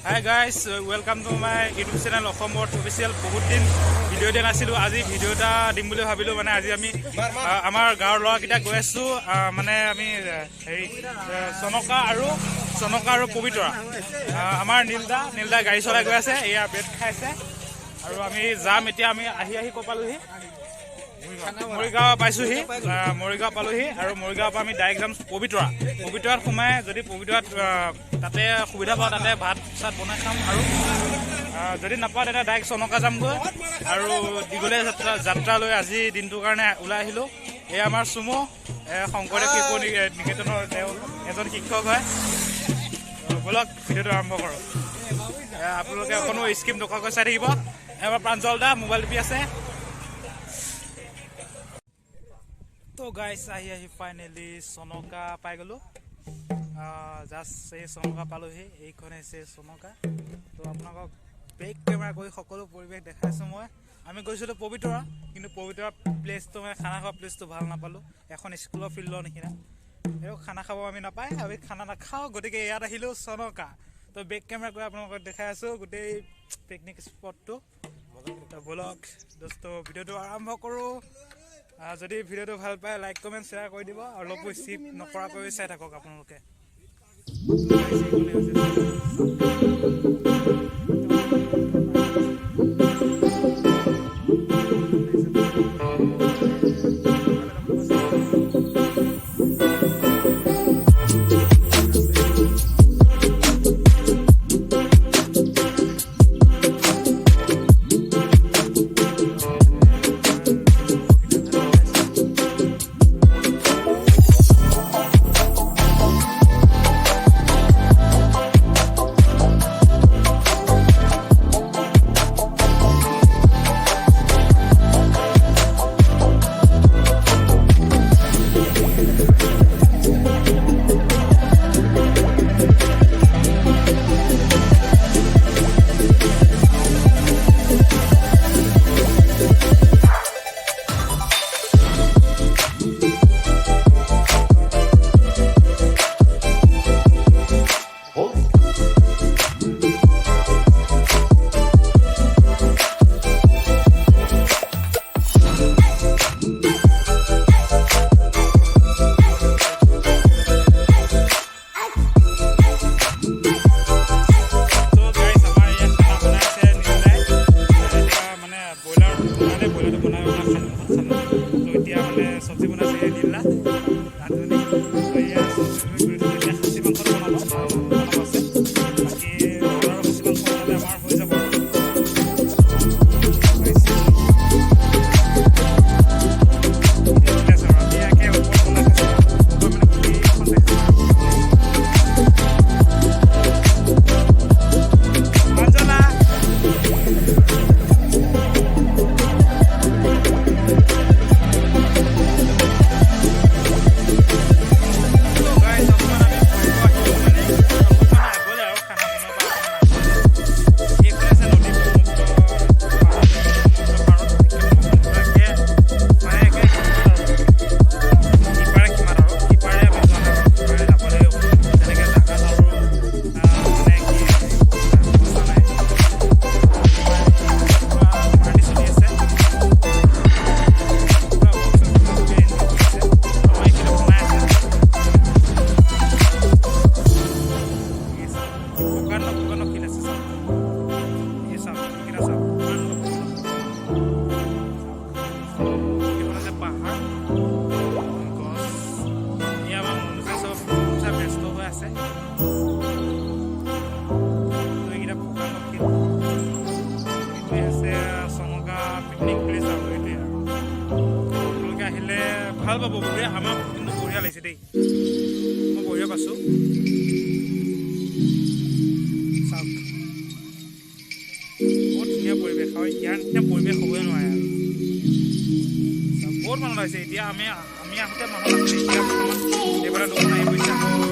Hi guys, welcome to my YouTube channel Axom official. বহুত দিন video দিয়া নাছিলো আজি ভিডিও এটা দিম বুলি ভাবিলো মানে আজি আমি আমাৰ গাঁৱৰ ল'ৰাকেইটা গৈ আছো মানে আমি হেৰি চনকা আৰু পবিতৰা আমাৰ নীলদা গাড়ী চলাই গৈ আছে এয়া বেট খাইছে আৰু আমি যাম এতিয়া আমি আহি কপালোহি মৰিগাঁও পাইছোহি মৰিগাঁও পালোহি আৰু মৰিগাঁৱৰ পৰা আমি ডাইৰেক্ট যাম পবিতৰাত সোমাই যদি পবিতৰাত তাতে সুবিধা পাওঁ তাতে ভাত চাত বনাই খাম আৰু যদি নাপাওঁ তেতিয়া ডাইৰেক্ট চনকা যামগৈ আৰু দীঘলীয়া যাত্ৰা লৈ আজি দিনটোৰ কাৰণে ওলাই আহিলোঁ এই আমাৰ চুমু শংকৰদেৱ শিশু নিকেতনৰ তেওঁ এজন শিক্ষক হয় বলক ভিডিঅ'টো আৰম্ভ কৰোঁ আপোনালোকে কোনো স্কিপ নকৰাকৈ চাই থাকিব এবাৰ প্ৰাঞ্জল দা মোবাইল টিপি আছে তো গাইছ আহি ফাইনেলি চনকা পাই গ'লোঁ জাষ্ট এই চনকা পালোহি এইখন হৈছে চনকা তো আপোনালোকক বেক কেমেৰা কৰি সকলো পৰিৱেশ দেখাইছোঁ মই আমি গৈছিলোঁ পবিতৰা কিন্তু পবিতৰা প্লেচটো মানে খানা খোৱা প্লেচটো ভাল নাপালোঁ এখন স্কুলৰ ফিল্ডৰ নিচিনা এই খানা খাব আমি নাপায় আমি খানা নাখাওঁ গতিকে ইয়াত আহিলোঁ চনকা তো বেক কেমেৰা কৰি আপোনালোকক দেখাই আছোঁ গোটেই পিকনিক স্পটটো বলক দোস্ত ভিডিঅ'টো আৰম্ভ কৰোঁ যদি ভিডিঅ'টো ভাল পায় লাইক কমেণ্ট শ্বেয়াৰ কৰি দিব আৰু অলপ স্কিপ নকৰাকৈ চাই থাকক আপোনালোকে ভাল পাব বঢ়িয়া আমাৰ কিন্তু বঢ়িয়া লাগিছে দেই মই বঢ়িয়া পাইছোঁ চাওক বহুত ধুনীয়া পৰিৱেশ আৰু ইয়াৰ নিচিনা পৰিৱেশ হ'বই নোৱাৰে আৰু বহুত মানুহ লাগিছে এতিয়া আমি আহোঁতে মানুহ লাগিছে এতিয়া এইবাৰ দোকান আহি গৈছে আপোনাৰ